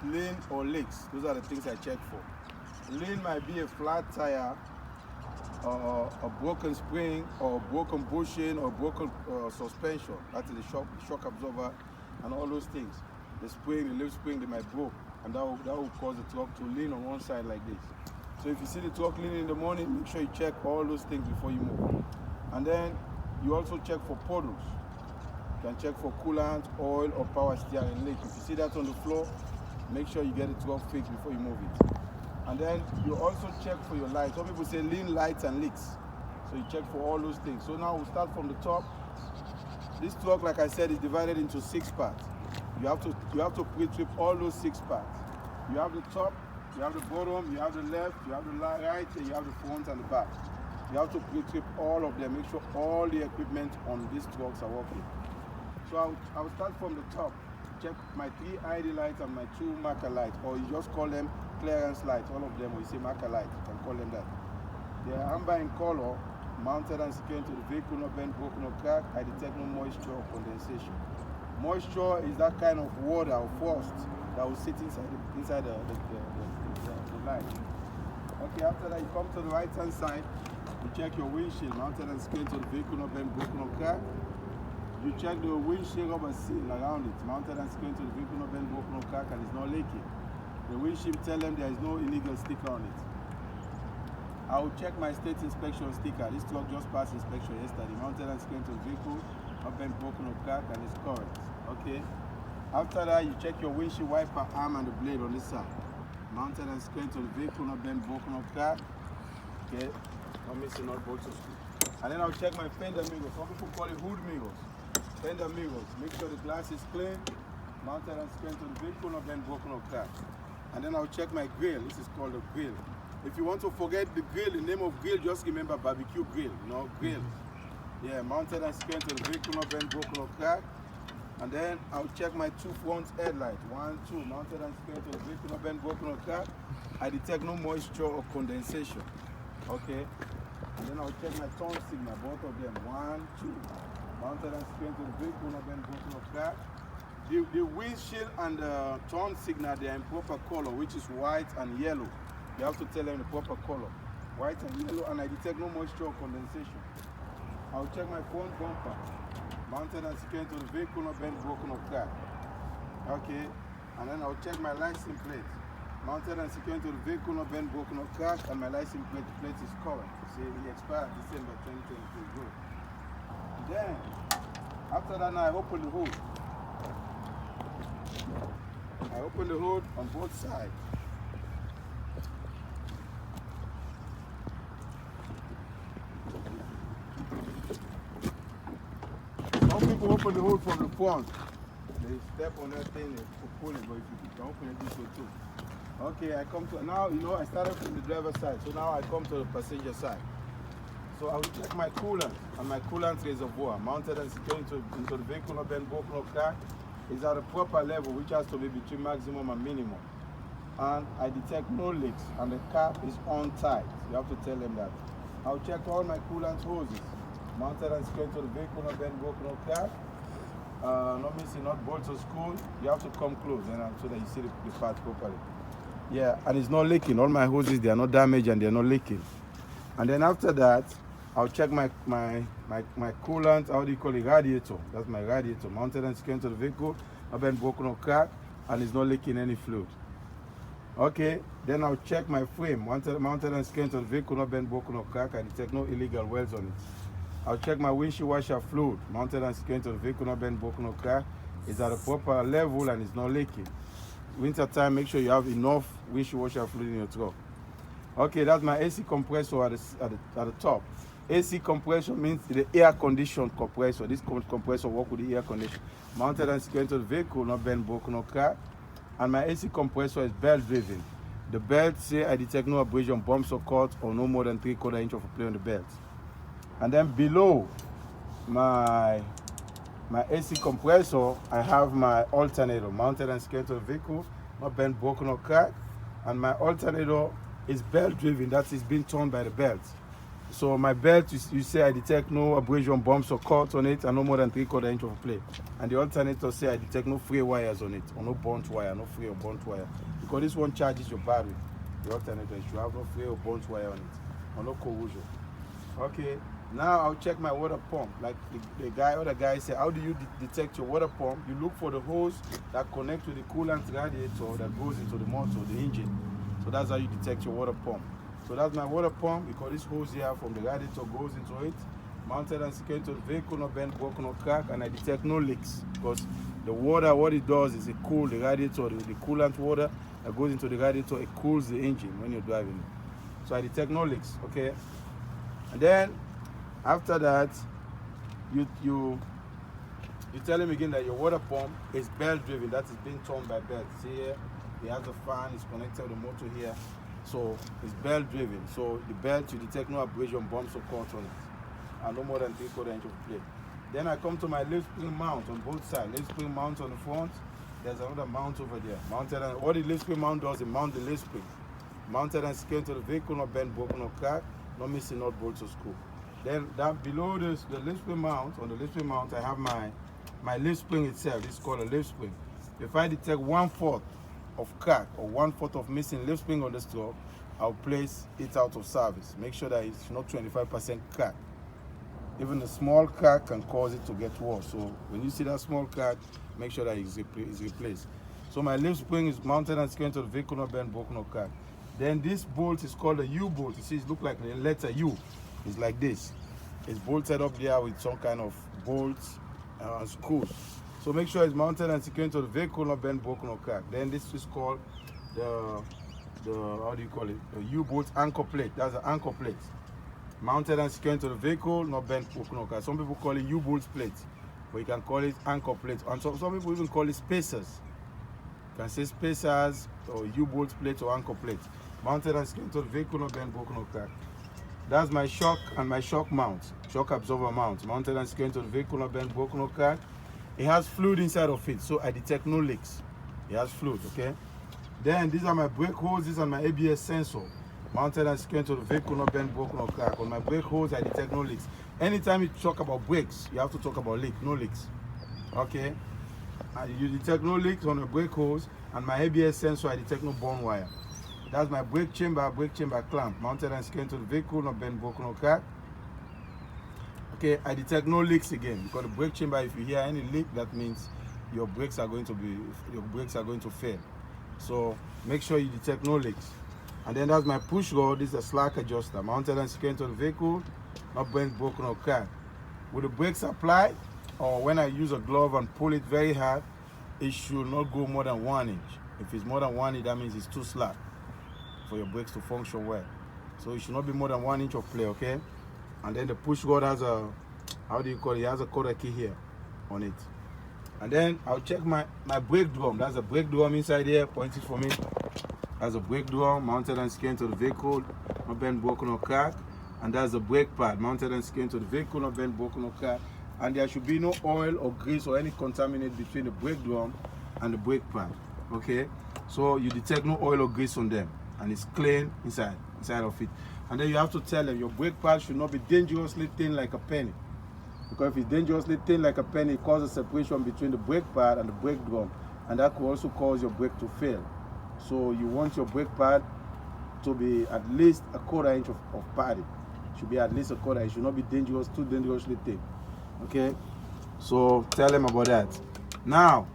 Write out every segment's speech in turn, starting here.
Lean or leaks. Those are the things I check for. Lean might be a flat tire, a broken spring, or broken bushing, or broken suspension. That is the shock absorber, and all those things. The spring, the leaf spring, they might broke, and that will cause the truck to lean on one side like this. So if you see the truck leaning in the morning, make sure you check all those things before you move. And then you also check for puddles. You can check for coolant, oil, or power steering leak. If you see that on the floor, make sure you get the truck fixed before you move it. And then you also check for your lights. Some people say lean lights and leaks. So you check for all those things. So now we'll start from the top. This truck, like I said, is divided into 6 parts. You have to pre-trip all those 6 parts. You have the top, you have the bottom, you have the left, you have the right, and you have the front and the back. You have to pre-trip all of them. Make sure all the equipment on these trucks are working. So I'll start from the top. Check my 3 ID lights and my 2 marker lights, or you just call them clearance lights, all of them, or you say marker lights, you can call them that. They are amber in color, mounted and secured to the vehicle, not bent, broken, or cracked. I detect no moisture or condensation. Moisture is that kind of water or frost that will sit inside the light. Okay, after that, you come to the right hand side, you check your windshield, mounted and secured to the vehicle, not bent, broken, or cracked. You check the windshield rubber seal around it, mounted and secured to the vehicle, not bent, broken, or cracked, and it's not leaking. The windshield tell them there is no illegal sticker on it. I will check my state inspection sticker. This truck just passed inspection yesterday, mounted and secured to the vehicle, not bent, broken, or cracked, and it's correct. Okay. After that, you check your windshield wiper arm and the blade on this side, mounted and secured to the vehicle, not bent, broken, or cracked. Okay. Not missing, not bolts or screws. And then I'll check my fender mirrors. Some people call it hood mirrors. Fender mirrors. Make sure the glass is clean, mounted and secured to the vehicle, not bent, broken, or cracked. And then I'll check my grill. This is called a grill. If you want to forget the grill, the name of grill, just remember barbecue grill, grill. Yeah, mounted and secured to the vehicle, not bent, broken, or cracked. And then I'll check my 2 front headlights. 1, 2, mounted and secured to the vehicle, not bent, broken, or cracked. I detect no moisture or condensation. Okay. And then I'll check my turn signal, both of them. 1, 2. Mounted and secured to the vehicle, not bent, broken, or cracked. The windshield and the turn signal, they are in proper color, which is white and yellow. You have to tell them the proper color. White and yellow, and I detect no moisture or condensation. I'll check my front bumper. Mounted and secured to the vehicle, not bent, broken, or cracked. Okay. And then I'll check my license plate. Mounted and secured to the vehicle, not bent, broken, or cracked, and my license plate is correct. See, it expired December 2022. Good. Then, after that, now I open the hood. I open the hood on both sides. Some people open the hood from the front. They step on that thing and pull it, but if you can open it this way too. Okay, I come to, now, I started from the driver's side, so now I come to the passenger side. So I will check my coolant and my coolant reservoir, mounted and secured into the vehicle, not bent, broken, or cracked, is at a proper level, which has to be between maximum and minimum. And I detect no leaks, and the cap is on tight. You have to tell them that. I'll check all my coolant hoses, mounted and secured to the vehicle, not bent, broken, or cracked. Not missing, not bolts or screws. You have to come close so that you see the part properly. Yeah, and it's not leaking. All my hoses, they are not damaged and they are not leaking. And then after that, I'll check my coolant, how do you call it, radiator. That's my radiator, mounted and secured to the vehicle, not been broken or cracked, and it's not leaking any fluid. Okay, then I'll check my frame, mounted and secured to the vehicle, not been broken or cracked, and detect no illegal welds on it. I'll check my windshield washer fluid, mounted and secured to the vehicle, not been broken or cracked. It's at a proper level and it's not leaking. Winter time, make sure you have enough windshield washer fluid in your truck. Okay, that's my AC compressor at the top. AC compression means the air conditioned compressor. This compressor works with the air condition. Mounted and secured to the vehicle, not bent, broken, or cracked. And my AC compressor is belt driven. The belt say I detect no abrasion, bumps or cuts, or no more than 3/4 inch of play on the belt. And then below my AC compressor, I have my alternator mounted and secured to the vehicle, not bent, broken, or cracked. And my alternator is belt driven, that is being turned by the belt. So my belt, you say I detect no abrasion, bumps or cuts on it, and no more than 3/4 inch of play. And the alternator say I detect no free wires on it, or no burnt wire, no free or burnt wire. Because this one charges your battery. The alternator should have no free or burnt wire on it, or no corrosion. Okay, now I'll check my water pump. Like the other guy said, how do you detect your water pump? You look for the hose that connects to the coolant radiator that goes into the motor, the engine. So that's how you detect your water pump. So that's my water pump, because this hose here from the radiator goes into it, mounted and secured to the vehicle, no bend, broken or crack, and I detect no leaks, because the water, what it does is it cools the radiator, the coolant water that goes into the radiator, it cools the engine when you're driving it. So I detect no leaks, okay? And then after that, you tell him again that your water pump is belt driven, that is being turned by belt. See here, it has a fan, it's connected to the motor here. So it's belt driven. So the belt, you detect no abrasion, bumps or cuts on it, and no more than 3/4 inch of play. Then I come to my leaf spring mount on both sides. Leaf spring mount on the front. There's another mount over there. Mounted, and what the leaf spring mount does, it mount the leaf spring. Mounted and secured to the vehicle, not bent, broken or cracked, not missing, not bolts or screw. Then that below this, the leaf spring mount, on the leaf spring mount, I have my leaf spring itself. This is called a leaf spring. If I detect 1/4 of crack or 1/4 of missing leaf spring on the stroke, I'll place it out of service. Make sure that it's not 25% crack. Even a small crack can cause it to get worse. So when you see that small crack, make sure that it's replaced. So my leaf spring is mounted and secured to the vehicle, not bent, broken or crack. Then this bolt is called a U-bolt. You see, it looks like the letter U. It's like this. It's bolted up there with some kind of bolts and screws. So make sure it's mounted and secured to the vehicle, not bent, broken or cracked. Then this is called the how do you call it? The U-bolt anchor plate. That's an anchor plate. Mounted and secured to the vehicle, not bent, broken or cracked. Some people call it U-bolt plate, but you can call it anchor plate. And some people even call it spacers. You can say spacers or U-bolt plate or anchor plate. Mounted and secured to the vehicle, not bent, broken or cracked. That's my shock and my shock mount, shock absorber mount, mounted and secured to the vehicle, not bent, broken or cracked. It has fluid inside of it, so I detect no leaks. It has fluid, okay? Then these are my brake hose, these are my ABS sensor, mounted and secured to the vehicle, not bent, broken or cracked. On my brake hose, I detect no leaks. Anytime you talk about brakes, you have to talk about leak, no leaks, okay? You detect no leaks on the brake hose, and my ABS sensor, I detect no burn wire. That's my brake chamber clamp, mounted and secured to the vehicle, not bent, broken or cracked. Okay, I detect no leaks again, because the brake chamber, if you hear any leak, that means your brakes are going to fail. So make sure you detect no leaks. And then that's my push rod. This is a slack adjuster, mounted and secured to the vehicle, not bent, broken or cracked. With the brakes applied, or when I use a glove and pull it very hard, it should not go more than 1 inch. If it's more than 1 inch, that means it's too slack for your brakes to function well. So it should not be more than 1 inch of play, okay? And then the push rod has a, how do you call it? It has a quarter key here on it. And then I'll check my brake drum. That's a brake drum inside here, pointed for me. That's a brake drum mounted and secured to the vehicle, not bent, broken or cracked. And that's a brake pad mounted and secured to the vehicle, not bent, broken or cracked. And there should be no oil or grease or any contaminant between the brake drum and the brake pad. Okay? So you detect no oil or grease on them, and it's clean inside of it. And then you have to tell them your brake pad should not be dangerously thin like a penny. Because if it's dangerously thin like a penny, it causes separation between the brake pad and the brake drum, and that could also cause your brake to fail. So you want your brake pad to be at least a quarter inch of padding. It should be at least a quarter. It should not be too dangerously thin. Okay? So tell them about that. Now,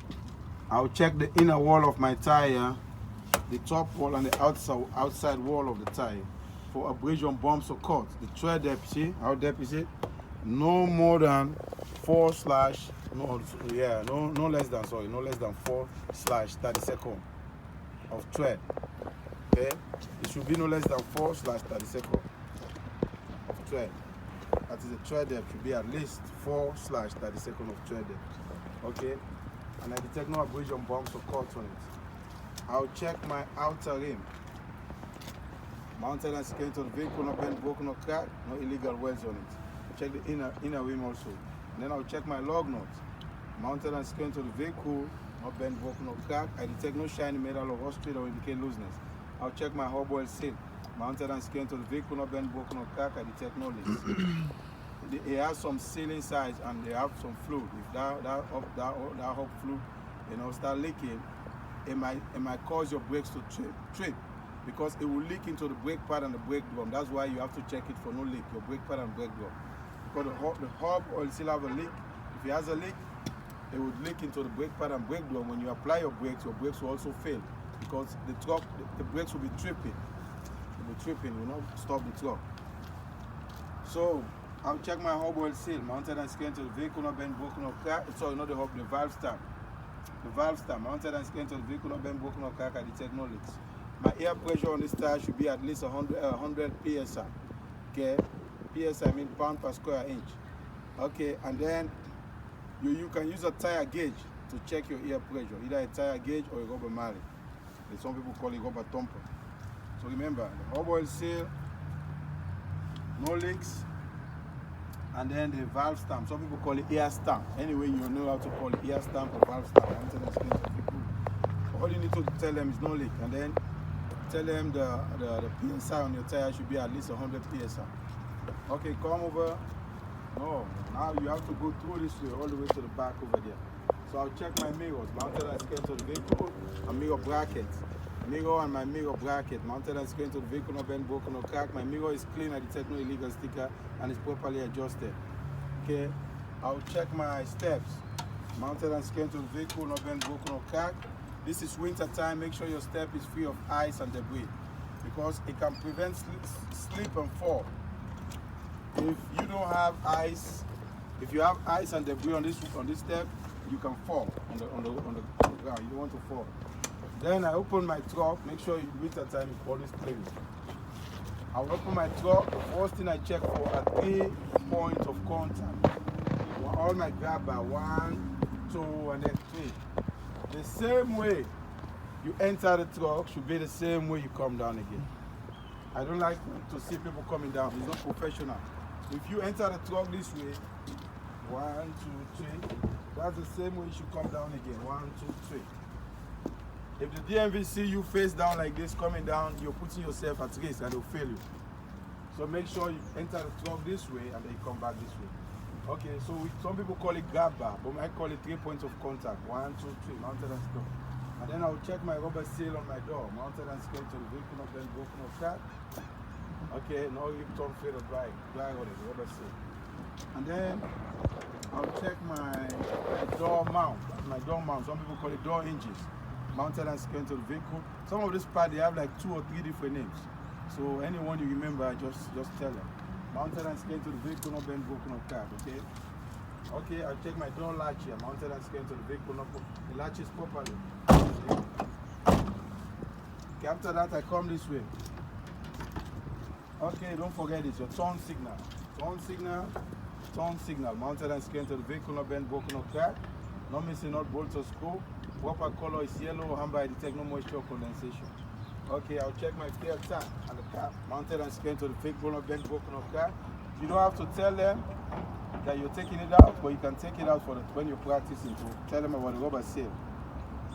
I'll check the inner wall of my tire, the top wall and the outside wall of the tire for abrasion, bumps or cuts. The tread depth, see how depth is it? No more than 4 no less than 4/32 of tread. Okay, it should be no less than 4/32 of tread. That is the tread depth should be at least 4/32 of tread depth. Okay, and I detect no abrasion, bumps or cuts on it. I'll check my outer rim, mounted and secured to the vehicle, not bent, broken or cracked, no illegal welds on it. Check the inner rim also. And then I'll check my lug nuts, mounted and secured to the vehicle, not bent, broken or cracked. I detect no shiny metal or rust or indicate looseness. I'll check my hub oil seal, mounted and secured to the vehicle, not bent, broken, or cracked. I detect no leaks. It has some sealing sides and they have some fluid. If that hub fluid, start leaking, it might cause your brakes to trip because it will leak into the brake pad and the brake drum. That's why you have to check it for no leak, your brake pad and brake drum. Because the hub will still have a leak. If it has a leak, it would leak into the brake pad and brake drum. When you apply your brakes will also fail because the brakes will be tripping. It will be tripping, it will not stop the truck. So I'll check my hub oil seal, mounted and secured to the vehicle, not bent, broken, or cracked. Sorry, not the hub, the valve stamp. The valve stamp, mounted and secured to the vehicle, not bent, broken, or cracked. I detect no leaks. My air pressure on this tire should be at least 100 psi. Okay, psi means pound per square inch. Okay, and then you can use a tire gauge to check your air pressure, either a tire gauge or a rubber mallet. Some people call it rubber thumper. So remember, the hub oil seal, no leaks, and then the valve stamp. Some people call it air stamp. Anyway, you know how to call it air stamp or valve stamp. All you need to tell them is no leak, and then tell them the PSI on your tire should be at least 100 PSI. Okay, come over. No, now you have to go through this way, all the way to the back over there. So I'll check my mirrors, mounted and secured to the vehicle, a mirror bracket. Mirror and my mirror bracket, mounted and secured to the vehicle, not bent, broken, or cracked. My mirror is clean, I detect no illegal sticker, and it's properly adjusted. Okay, I'll check my steps, mounted and secured to the vehicle, not bent, broken, or cracked. This is winter time, make sure your step is free of ice and debris because it can prevent slip and fall. If you don't have ice, if you have ice and debris on this step, you can fall on the ground. You don't want to fall. Then I open my truck. Make sure winter time is always clean. I'll open my truck. The first thing I check for are 3 points of contact. All my grab bar, 1, 2, and then 3. The same way you enter the truck should be the same way you come down again. I don't like to see people coming down. It's not professional. If you enter the truck this way, 1, 2, 3, that's the same way you should come down again. 1, 2, 3. If the DMV see you face down like this, coming down, you're putting yourself at risk and they'll fail you. So make sure you enter the truck this way and then you come back this way. Okay, so some people call it grab bar, but I call it 3 points of contact. 1, 2, 3, mounted and secured. And then I'll check my rubber seal on my door, mounted and secured to the vehicle, not bent, broken, or cracked. Okay, no Lipton fade or dry on it, rubber seal. And then I'll check my door mount. Some people call it door hinges, mounted and secured to the vehicle. Some of this part they have like 2 or 3 different names. So anyone you remember, just tell them. Mounted and secured to the vehicle, not bent, broken, or cracked. Okay. Okay, I'll check my door latch here, mounted and secured to the vehicle, not the latches properly. Okay, after that I come this way. Okay, don't forget this, your turn signal. Turn signal, mounted and secured to the vehicle, not bent, broken, or cracked. Not missing, not bolt or screw. Proper color is yellow, amber, I detect no moisture or condensation. Okay, I'll check my fuel tank and the cap, mounted and secured to the vehicle, not bent, broken, or cracked. You don't have to tell them that you're taking it out, but you can take it out when you're practicing to tell them about the rubber seal.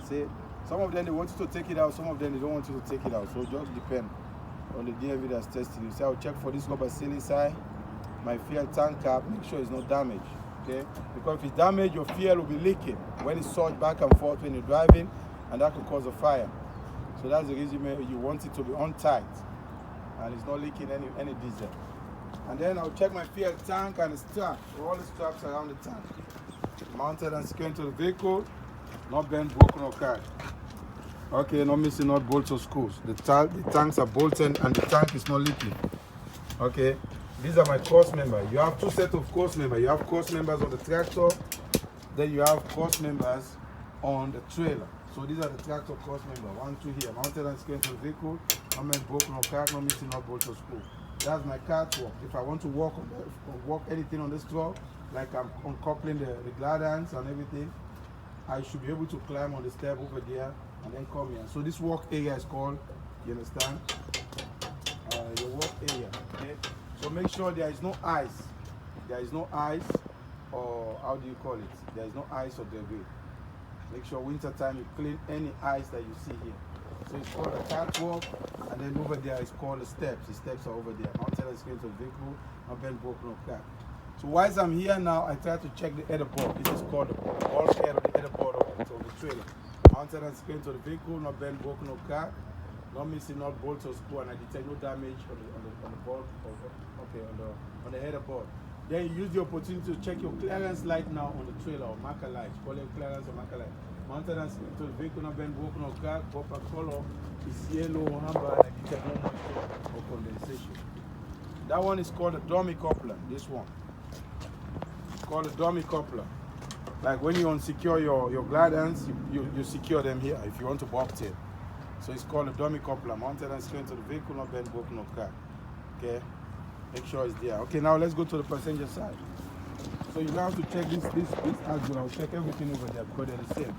See, some of them they want you to take it out, some of them they don't want you to take it out. So it just depends on the DMV that's testing you. So I'll check for this rubber seal inside, my fuel tank cap, make sure it's not damaged. Okay? Because if it's damaged, your fuel will be leaking when it's surged back and forth when you're driving, and that could cause a fire. So that's the reason you want it to be on tight and it's not leaking any diesel. And then I'll check my fuel tank and the strap, all the straps around the tank. Mounted and secured to the vehicle, not bent, broken, or cracked. Okay, not missing, not bolts or screws. The tanks are bolted and the tank is not leaking. Okay, these are my cross members. You have 2 sets of cross members. You have cross members on the tractor, then you have cross members on the trailer. So these are the tractor cross members. 1, 2 here, mounted and secured to the vehicle, not meant, broken, or cracked, not missing, not bolts or screws. That's my catwalk. If I want to walk anything on this truck, like I'm uncoupling the gladans and everything, I should be able to climb on the step over there and then come here. So this walk area is called, you understand? Your walk area. Okay. So make sure there is no ice. There is no ice, or how do you call it? There is no ice or debris. Make sure winter time you clean any ice that you see here. So it's called a catwalk, and then over there it's called the steps. The steps are over there. Mounted and screen to the vehicle, not been broken or cracked. So whilst I'm here now, I try to check the header board. This is called the bulkhead of the header board of the trailer. Mounted and screen to the vehicle, not been broken or cracked. Not missing, not bolts or screw, and I detect no damage on the board. Okay, on the header board. Then you use the opportunity to check your clearance light now on the trailer or marker light. Call it clearance or marker light. Mounted and screen to the vehicle, not been broken or cracked. Proper color is yellow or amber, and I detect no moisture or condensation. That one is called a dummy coupler. This one. It's called a dummy coupler. Like when you unsecure your gliders, you secure them here if you want to bobtail. So it's called a dummy coupler, mounted and screen to the vehicle, not bent, broken, or cracked. Okay, make sure it's there. Okay, now let's go to the passenger side. So you have to check this as well. I'll check everything over there because they're the same.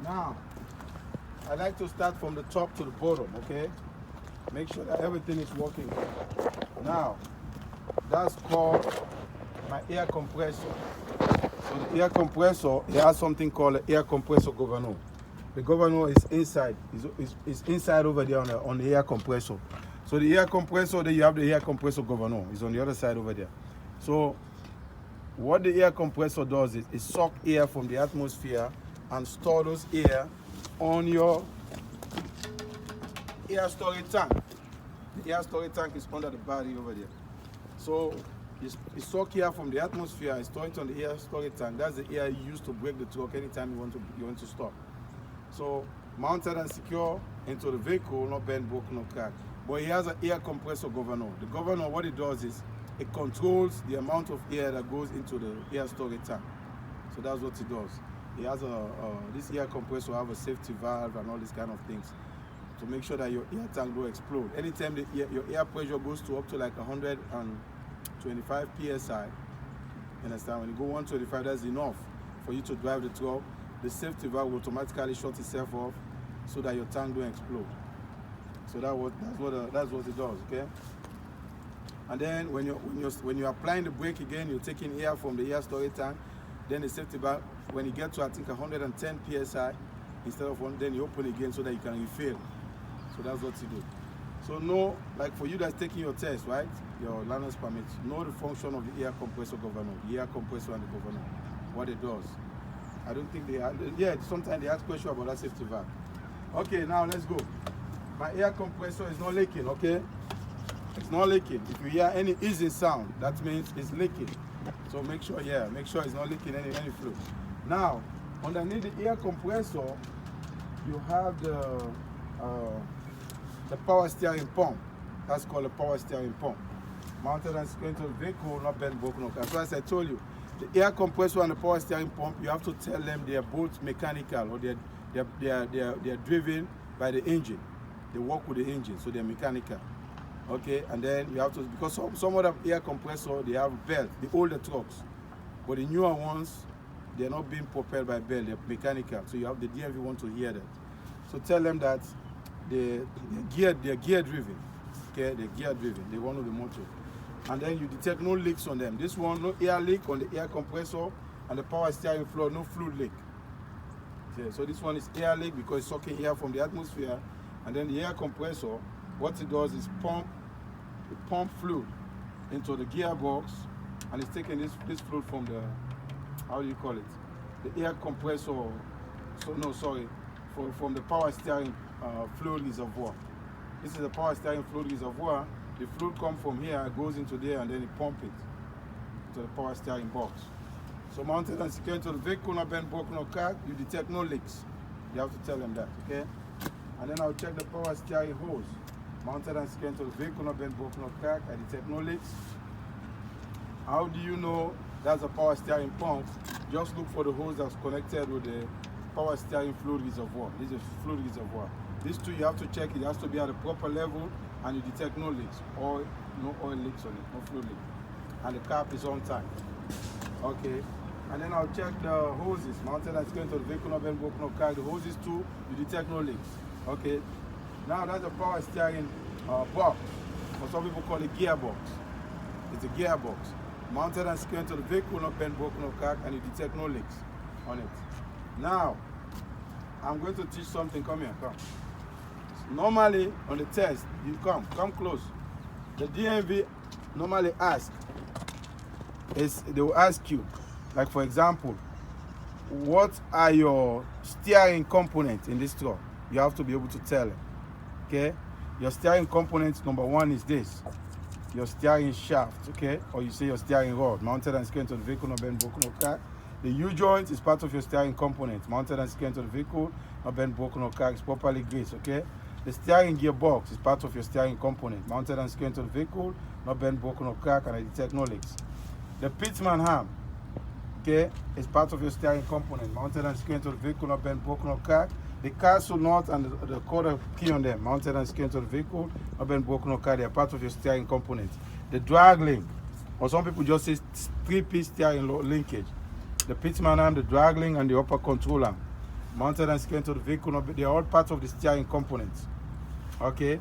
Now, I like to start from the top to the bottom. Okay, make sure that everything is working. Now, that's called my air compressor. So the air compressor, it has something called an air compressor governor. The governor is inside. It's inside over there on the air compressor. So the air compressor, then you have the air compressor governor. It's on the other side over there. So what the air compressor does is it sucks air from the atmosphere and store those air on your air storage tank. The air storage tank is under the body over there. So it's suck air from the atmosphere, it's stored on the air storage tank. That's the air you use to brake the truck anytime you want to stop. So mounted and secure into the vehicle, not bent, broken, or cracked. But it has an air compressor governor. The governor, what it does is it controls the amount of air that goes into the air storage tank. So that's what it does. It has this air compressor have a safety valve and all these kind of things to make sure that your air tank don't explode. Anytime your air pressure goes to up to like 125 psi, you understand? When you go 125, that's enough for you to drive the truck. The safety valve will automatically shut itself off so that your tank don't explode. So that's what it does, okay? And then when you're applying the brake again, you're taking air from the air storage tank. Then the safety valve, when you get to I think 110 psi, instead of one, then you open again so that you can refill. So that's what you do. So know, like for you that's taking your test, right? Your learner's permit, know the function of the air compressor governor, the air compressor and the governor, what it does. I don't think sometimes they ask questions about that safety valve. Okay, now let's go. My air compressor is not leaking, okay? It's not leaking. If you hear any easy sound, that means it's leaking. So make sure it's not leaking any fluid. Now, underneath the air compressor, you have the power steering pump. That's called a power steering pump. Mounted and secured to the vehicle, not bent, broken, okay. So as I told you, the air compressor and the power steering pump, you have to tell them they are both mechanical, or they're driven by the engine. They work with the engine, so they're mechanical. Okay, and then you have to, because some of the air compressor, they have belt, the older trucks. But the newer ones, they're not being propelled by belt, they're mechanical. So you have the DMV want to hear that. So tell them that they're gear driven. Okay, they're gear driven, they run with the motor. And then you detect no leaks on them. This one, no air leak on the air compressor, and the power steering fluid, no fluid leak. Okay, so this one is air leak because it's sucking air from the atmosphere. And then the air compressor, what it does is pump fluid into the gearbox, and it's taking this fluid from the, how do you call it? The air compressor, from the power steering fluid reservoir. This is the power steering fluid reservoir. The fluid comes from here, goes into there, and then it pumps it to the power steering box. So mounted and secured to the vehicle, not bent, broken, or cracked, you detect no leaks. You have to tell them that, okay? And then I'll check the power steering hose. Mounted and secured to the vehicle, not bent, broken, or cracked, I detect no leaks. How do you know that's a power steering pump? Just look for the hose that's connected with the power steering fluid reservoir. This is a fluid reservoir. These two you have to check, it has to be at a proper level, and you detect no leaks, or no oil leaks on it, no fluid leak. And the cap is on time. Okay. And then I'll check the hoses. Mounted and secured to the vehicle, not bent, broken, or cracked. The hoses too, you detect no leaks. Okay. Now that's a power steering box, or some people call it gearbox. It's a gearbox. Mounted and secured to the vehicle, not bent, broken, or cracked, and you detect no leaks on it. Now, I'm going to teach something. Come here, come. Normally, on the test, you come close. The DMV normally they will ask you, like for example, what are your steering components in this truck? You have to be able to tell it. Okay? Your steering components, number one is this. Your steering shaft, okay? Or you say your steering rod, mounted and secured to the vehicle, not bent, broken, or cracked. The U-joint is part of your steering component, mounted and secured to the vehicle, not bent, broken, or cracked, it's properly greased, okay? The steering gearbox is part of your steering component, mounted and secured to the vehicle, not bent, broken, or cracked, and I detect no leaks. The pitman arm, okay, is part of your steering component, mounted and secured to the vehicle, not bent, broken, or cracked. The castle nut and the quarter key on them, mounted and secured to the vehicle, not been broken or cut, they are part of your steering component. The drag link, or some people just say 3-piece steering linkage. The pitman arm, the drag link, and the upper control arm, mounted and secured to the vehicle, they are all part of the steering components. Okay?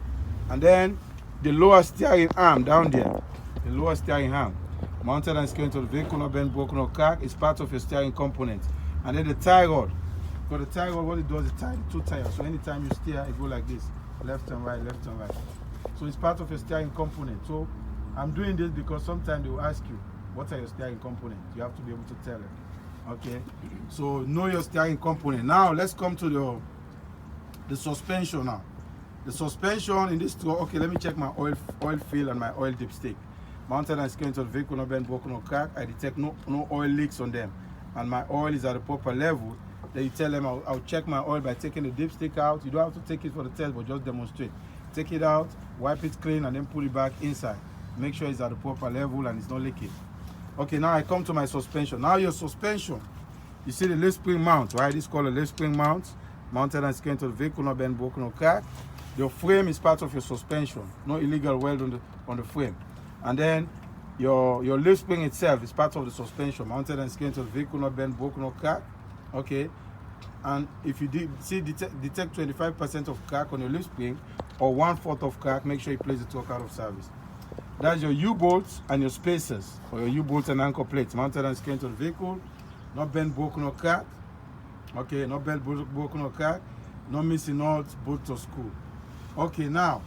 And then the lower steering arm down there, the lower steering arm, mounted and secured to the vehicle, not been broken or cut, is part of your steering component. And then the tie rod. For the tie rod, what it does is tie the two tires. So anytime you steer, it goes like this, left and right, left and right. So it's part of your steering component. So I'm doing this because sometimes they will ask you, what are your steering components? You have to be able to tell them. Okay? So know your steering component. Now let's come to the suspension now. The suspension in this truck, okay, let me check my oil fill and my oil dipstick. Mounted and secured to the vehicle, not bent, broken, or cracked. I detect no oil leaks on them. And my oil is at the proper level. Then you tell them, I'll check my oil by taking the dipstick out. You don't have to take it for the test, but just demonstrate. Take it out, wipe it clean, and then put it back inside. Make sure it's at the proper level and it's not leaking. Okay, now I come to my suspension. Now your suspension, you see the leaf spring mount, right? This is called a leaf spring mount. Mounted and secured to the vehicle, not bent, broken, or cracked. Your frame is part of your suspension. No illegal weld on the frame. And then your leaf spring itself is part of the suspension. Mounted and secured to the vehicle, not bent, broken, or cracked. Okay, and if you detect 25% of crack on your leaf spring or 1/4 of crack, make sure you place the truck out of service. That's your U-bolts and your spacers, or your U-bolts and anchor plates, mounted and secured to the vehicle, not bent, broken, or cracked. Okay, not bent, broken, or cracked, not missing nuts, bolts, or screw. Okay, now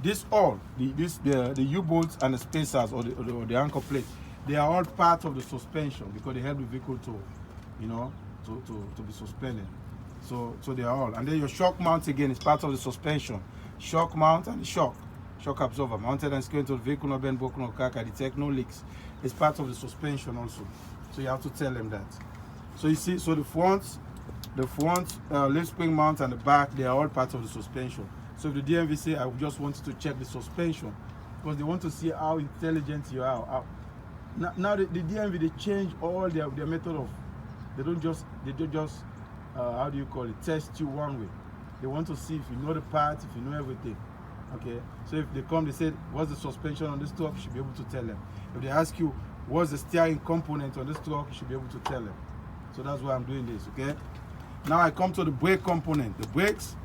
this all the U-bolts and the spacers or the anchor plate, they are all part of the suspension because they help the vehicle to, you know, to be suspended. So they are all. And then your shock mount again is part of the suspension. Shock mount and the shock absorber, mounted and secured to the vehicle, not bent, broken, or cracked. I detect no leaks. It's part of the suspension also. So you have to tell them that. So you see, so the front leaf spring mount and the back, they are all part of the suspension. So if the DMV say, I just wanted to check the suspension, because they want to see how intelligent you are. Now the DMV, they change all their method of, they don't just how do you call it, test you one way. They want to see if you know the parts, if you know everything. Okay, so if they come, they say, what's the suspension on this truck, you should be able to tell them. If they ask you, what's the steering component on this truck, you should be able to tell them. So that's why I'm doing this, okay? Now I come to the brake component. The brakes,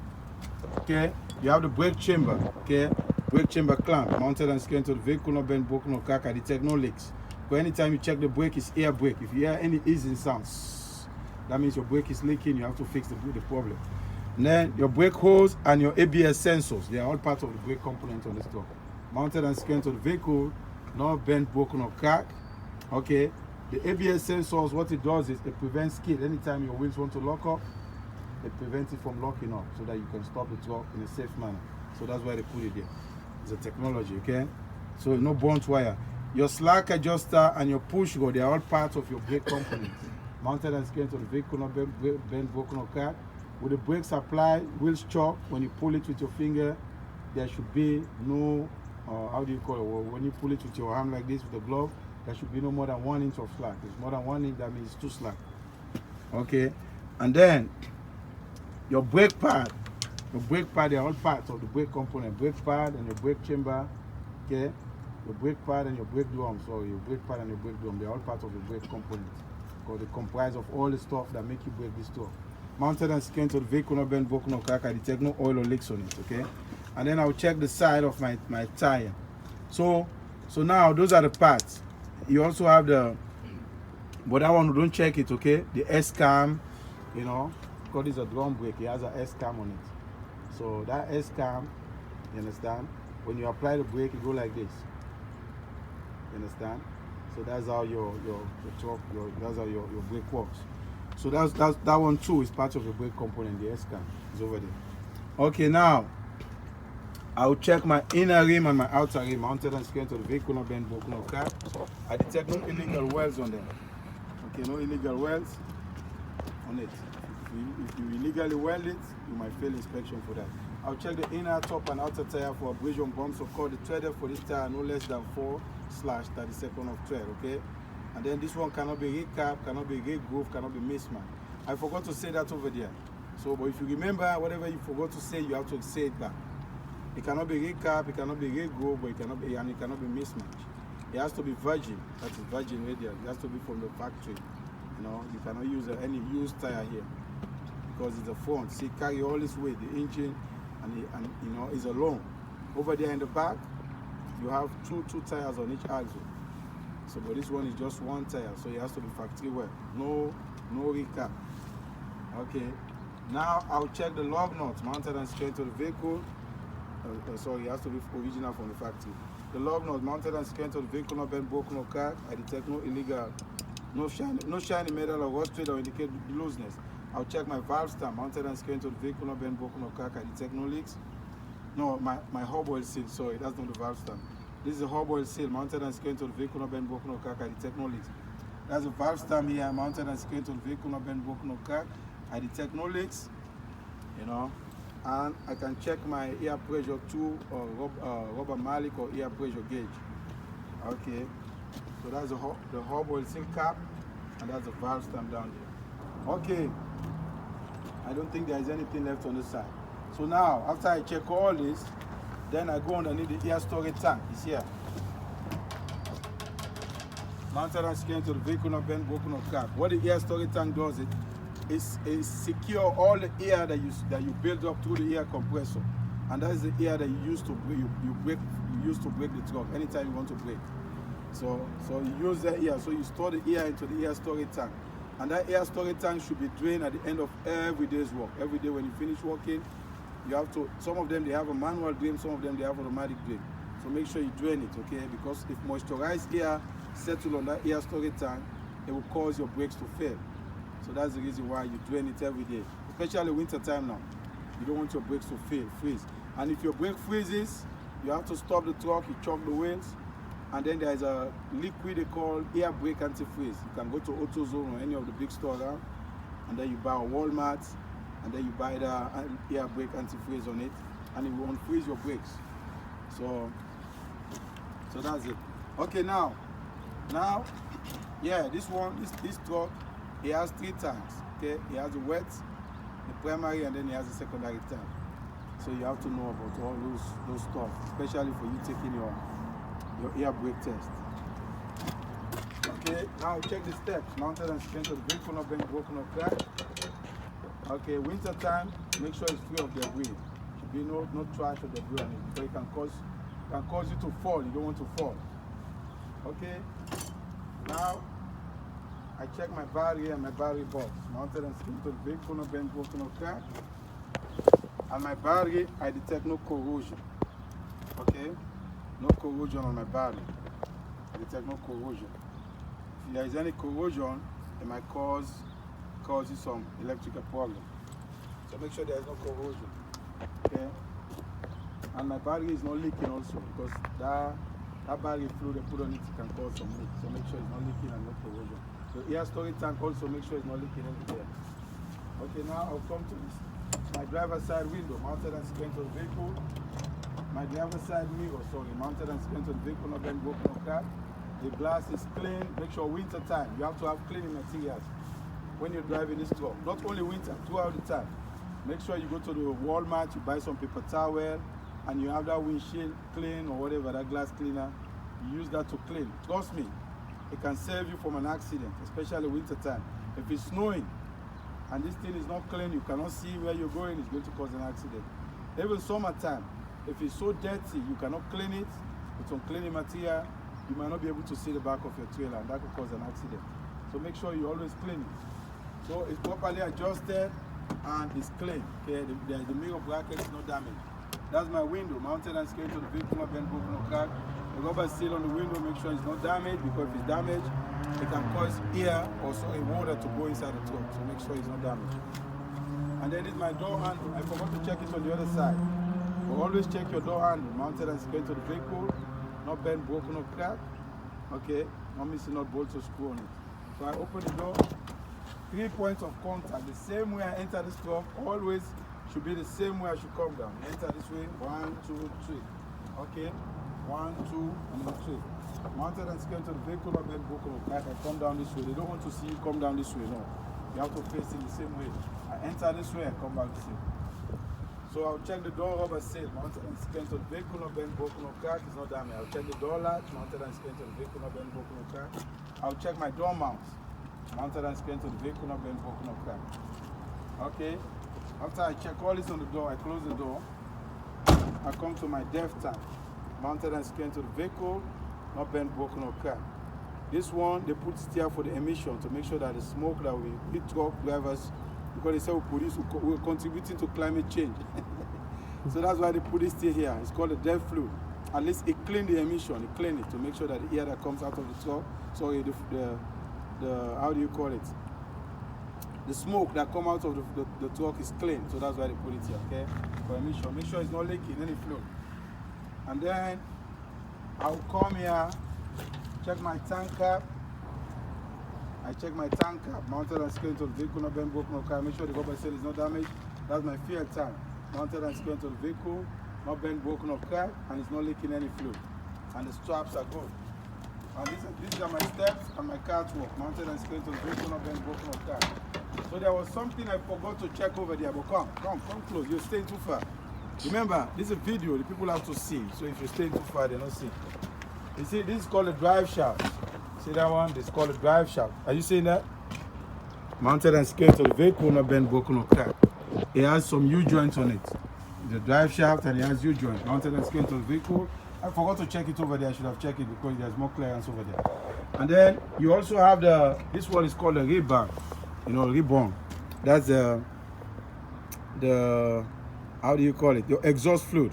okay, you have the brake chamber, okay? Brake chamber clamp, mounted and secured to the vehicle, not bent, broken, or cracked. I detect no leaks. But anytime you check the brake, it's air brake. If you hear any hissing sounds, that means your brake is leaking, you have to fix the problem. And then your brake hose and your ABS sensors, they are all part of the brake component on this truck. Mounted and secured to the vehicle, not bent, broken, or cracked. Okay, the ABS sensors, what it does is it prevents skid. Anytime your wheels want to lock up, it prevents it from locking up so that you can stop the truck in a safe manner. So that's why they put it there. It's a technology, okay? So no burnt wire. Your slack adjuster and your push rod, they are all part of your brake components. Mounted and secured to the vehicle, not bent, broken, or cracked. With the brakes applied, wheels chopped, when you pull it with your finger, there should be no, how do you call it? When you pull it with your hand like this with the glove, there should be no more than 1 inch of slack. If it's more than 1 inch, that means it's too slack. Okay, and then your brake pad. Your brake pad, they are all parts of the brake component. Brake pad and your brake chamber, okay? Your brake pad and your brake drum, sorry, your brake pad and your brake drum, they are all part of the brake component. Because they comprise of all the stuff that make you brake this stuff. Mounted and secured to the vehicle, not bent, broken, or cracked. I detect no oil or leaks on it, okay? And then I'll check the side of my tire. So So now those are the parts. You also have the, but that one don't check it, okay? The S cam, you know, because it's a drum brake, it has an S cam on it. So that S cam, you understand? When you apply the brake, it go like this. You understand? So that's how your truck, that's how your brake works. So that's that one too is part of the brake component. The S cam is over there. Okay, now I'll check my inner rim and my outer rim mounted and secured to the vehicle, not bent, broken, or cracked. I detect no illegal welds on them. Okay, no illegal welds on it. If you illegally weld it, you might fail inspection for that. I'll check the inner, top, and outer tire for abrasion bumps. Of course, the threader for this tire no less than 4/32 of thread. Okay, and then this one cannot be recap, cannot be re-groove, cannot be mismatched. I forgot to say that over there. So, but if you remember whatever you forgot to say, you have to say it back. It cannot be recap, it cannot be re-groove, but it cannot be mismatched. It has to be virgin. That is virgin radial. It has to be from the factory. You know, you cannot use any used tire here because it's a front. See, carry all this weight, the engine, and you know, is alone. Over there in the back, you have two tires on each axle. So, but this one is just one tire, so it has to be factory wear. No recap. Okay. Now I'll check the lug nuts mounted and secured to the vehicle. Sorry, it has to be original from the factory. The lug nuts mounted and secured to the vehicle, not bent, broken, or cracked. I detect no illegal, no shiny metal or rust thread or indicate looseness. I'll check my valve stamp mounted and secured to the vehicle, not bent, broken, or cracked. I detect no leaks. No, my hub oil seal. Sorry, that's not the valve stamp. This is a hub oil seal mounted and secured to the vehicle, not bent, broken, or cracked. I detect no leaks. That's a valve stamp here mounted and secured to the vehicle, not bent, broken, or cracked. I detect no leaks. You know. And I can check my air pressure too, or rubber mallet or air pressure gauge. Okay, so that's the hub oil seal cap, and that's the valve stamp down there. Okay, I don't think there is anything left on this side. So now, after I check all this, then I go underneath the air storage tank. It's here. Mounted and secured to the vehicle, not bent, broken, or cracked. What the air storage tank does is secure all the air that you build up through the air compressor, and that is the air that you use to brake the truck anytime you want to brake. So you use that air. So you store the air into the air storage tank, and that air storage tank should be drained at the end of every day's work. Every day when you finish working, you have to. Some of them they have a manual drain, some of them they have automatic drain. So make sure you drain it, okay? Because if moisturized air settles on that air storage tank, it will cause your brakes to fail. So that's the reason why you drain it every day, especially winter time now. You don't want your brakes to freeze. And if your brake freezes, you have to stop the truck, you choke the wheels, and then there's a liquid they call air brake antifreeze. You can go to AutoZone or any of the big stores around, and then you buy a Walmart, and then you buy the air brake antifreeze on it, and it won't freeze your brakes. So that's it. Okay, now, yeah, this truck, it has 3 tanks. Okay, it has the wet, the primary, and then it has the secondary tank. So you have to know about all those stuff, especially for you taking your air brake test. Okay, now check the steps mounted and secured to the vehicle, not bent, broken, or cracked. Okay, winter time, make sure it's free of debris. Should be no trash or debris on it, because it can cause you to fall. You don't want to fall. Okay, now I check my battery and my battery box mounted and secured to the vehicle, not bent, broken, or cracked. And my battery, I detect no corrosion. Okay, no corrosion on my battery. I detect no corrosion. If there is any corrosion, it might cause you some electrical problem. So make sure there is no corrosion. Okay, and my battery is not leaking also, because that battery fluid they put on it can cause some leak. So make sure it's not leaking and no corrosion. The air storage tank also make sure it's not leaking anywhere. Okay, now I'll come to this. My driver's side window mounted and secured to the vehicle. My driver's side mirror, mounted and secured to the vehicle, not bent, broken, or cracked. The glass is clean. Make sure winter time, you have to have cleaning materials when you're driving this truck. Not only winter, throughout the time. Make sure you go to the Walmart, you buy some paper towel, and you have that windshield clean or whatever, that glass cleaner. You use that to clean. Trust me, it can save you from an accident, especially winter time. If it's snowing and this thing is not clean, you cannot see where you're going, it's going to cause an accident. Even summertime, if it's so dirty, you cannot clean it with some cleaning material, you might not be able to see the back of your trailer, and that could cause an accident. So make sure you always clean it. So it's properly adjusted and it's clean. Okay, the mirror bracket is not damaged. That's my window, mounted and secured to the vehicle, not bent, broken, or cracked. The rubber seal on the window, make sure it's not damaged, because if it's damaged, it can cause air or so water to go inside the truck. So make sure it's not damaged. And then it's my door handle. I forgot to check it on the other side. But always check your door handle, mounted and secured to the vehicle, not bent, broken, or cracked. Okay, not missing out bolts or screw on it. So I open the door, 3 points of contact. The same way I enter this truck always should be the same way I should come down. Enter this way, 1, 2, 3. Okay, 1, 2, and then 3. Mounted and secured to the vehicle, not bent, broken, or cracked. I come down this way. They don't want to see you come down this way, no. You have to face it the same way. I enter this way and come back this way. So I'll check the door rubber seal, mounted and secured to the vehicle, not bent, broken, or cracked. It's not damaged. I'll check the door latch, mounted and secured to the vehicle, not bent, broken, or cracked. I'll check my door mounts, mounted and secured to the vehicle, not bent, broken, or cracked. Okay. After I check all this on the door, I close the door. I come to my depth tank, mounted and secured to the vehicle, not bent, broken, or cracked. This one, they put steer for the emission to make sure that the smoke that we hit truck drivers, because they say we're contributing to climate change. So that's why they put this still here. It's called the depth fluid. At least it clean the emission, it clean it to make sure that the air that comes out of the truck, sorry, the how do you call it? The smoke that come out of the truck is clean. So that's why they put it here, okay? For emission. Make sure it's not leaking any fluid. And then I'll come here, check my tank cap. I check my tank cap, mounted and secured to the vehicle, not bent, broken, or cracked. Make sure the rubber seal is not damaged. That's my fuel tank, mounted and secured to the vehicle, not bent, broken, or cracked, and it's not leaking any fluid. And the straps are good. And these are my steps and my catwalk, mounted and secured to the vehicle, not bent, broken, or cracked. So there was something I forgot to check over there, but come close. You're staying too far. Remember, this is a video, the people have to see. So if you stay too far, they don't see. You see, this is called a drive shaft. See that one? This is called a drive shaft. Are you seeing that? Mounted and secured to the vehicle, not bent, broken, or cracked. It has some U-joints on it. The drive shaft, and it has U-joints. Mounted and secured to the vehicle. I forgot to check it over there. I should have checked it because there's more clearance over there. And then you also have this one is called a ribbon. You know, ribbon. That's the how do you call it? Your exhaust fluid.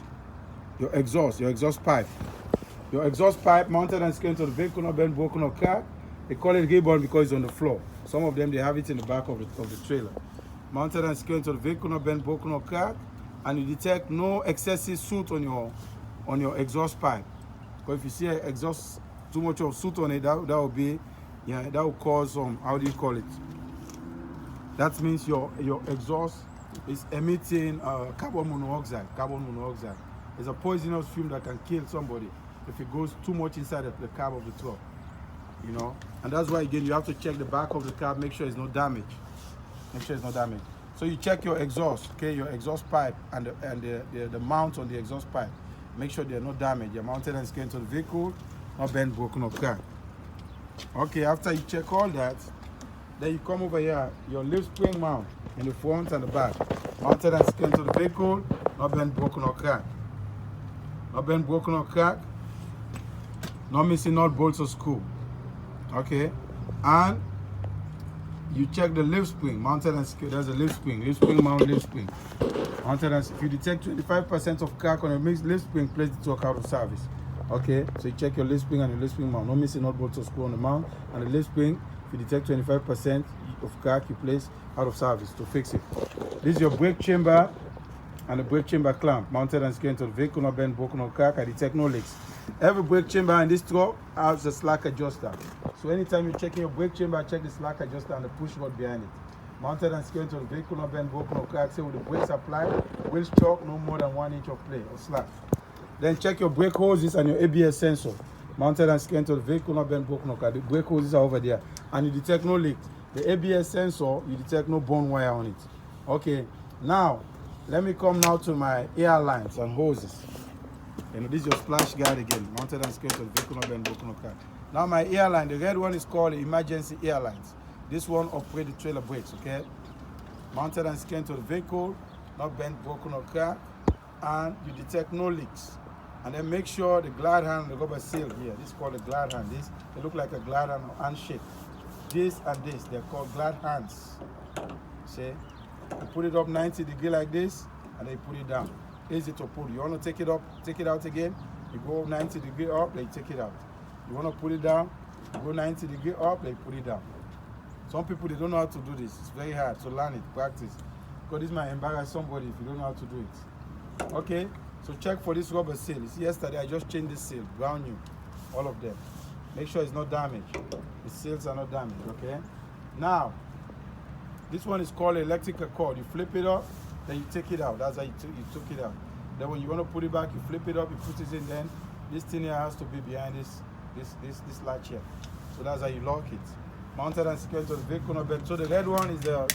Your exhaust pipe. Your exhaust pipe mounted and secured to the vehicle, not bent, broken, or cracked. They call it ribbon because it's on the floor. Some of them, they have it in the back of the trailer. Mounted and secured to the vehicle, not bent, broken, or cracked. And you detect no excessive soot on your exhaust pipe. Because if you see exhaust too much of soot on it, that will be, that will cause some, how do you call it? That means your exhaust is emitting carbon monoxide. Carbon monoxide is a poisonous fume that can kill somebody if it goes too much inside the cab of the truck. You know, and that's why again you have to check the back of the cab, make sure it's not damaged. Make sure it's not damaged. So you check your exhaust, okay, your exhaust pipe and the mount on the exhaust pipe. Make sure they're not damaged. They're mounted and secured to the vehicle, not bent, broken, or cracked. Okay, after you check all that, then you come over here, your leaf spring mount in the front and the back. Mounted and secured to the vehicle, not bent, broken, or cracked. Not bent, broken, or cracked. Not missing out bolts or screw. Okay, and you check the leaf spring, mounted and secured. There's a leaf spring mount, leaf spring. Mounted and if you detect 25% of crack on a mixed leaf spring, place the truck out of service. Okay, so you check your leaf spring and your leaf spring mount. Not missing out bolts or screw on the mount. And the leaf spring, if you detect 25% of crack, you place out of service to fix it. This is your brake chamber and the brake chamber clamp, mounted and secured to the vehicle, not bent, broken, or cracked. I detect no leaks. Every brake chamber in this truck has a slack adjuster. So anytime you're checking your brake chamber, check the slack adjuster and the push rod behind it. Mounted and secured to the vehicle, not bent, broken, or cracked. Say with the brakes applied, wheel choke no more than 1 inch of play or slack. Then check your brake hoses and your ABS sensor. Mounted and secured to the vehicle, not bent, broken, or cracked. The brake hoses are over there. And you detect no leak. The ABS sensor, you detect no bone wire on it. Okay, now, let me come now to my air lines and hoses. You know, this is your splash guard again, mounted and secured to the vehicle, not bent, broken, or cracked. Now my airline, the red one is called emergency airlines. This one operates the trailer brakes, okay? Mounted and secured to the vehicle, not bent, broken, or cracked, and you detect no leaks. And then make sure the glad hand, the rubber seal here. This is called a glad hand. This, they look like a glad hand or handshake. This and this, they're called glad hands. See? You put it up 90 degrees like this, and then you put it down. Easy to put. You want to take it up, take it out again. You go 90 degrees up, then you take it out. You want to put it down, you go 90 degrees up, then you put it down. Some people, they don't know how to do this. It's very hard, so learn it, practice. Because this might embarrass somebody if you don't know how to do it. Okay, so check for this rubber seal. You see, yesterday I just changed this seal, brand new, all of them. Make sure it's not damaged. The seals are not damaged, okay? Now, this one is called electrical cord. You flip it up, then you take it out. That's how you took it out. Then when you want to put it back, you flip it up, you put it in, then this thing here has to be behind this latch here. So that's how you lock it. Mounted and secured to the vehicle number. So the red one is the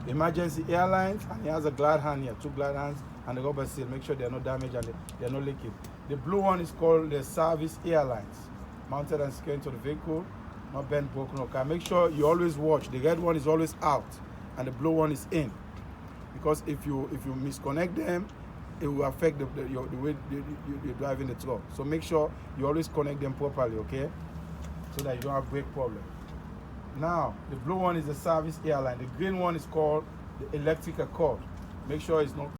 emergency airlines, and it has a glad hand here, 2 glad hands, and the rubber seal. Make sure they're not damaged and they're not leaking. The blue one is called the service airlines. Mounted and secured to the vehicle, not bent, broken, or car. Make sure you always watch. The red one is always out, and the blue one is in. Because if you misconnect them, it will affect the way you're driving the truck. So make sure you always connect them properly, okay? So that you don't have brake problem. Now, the blue one is the service airline. The green one is called the electrical cord. Make sure it's not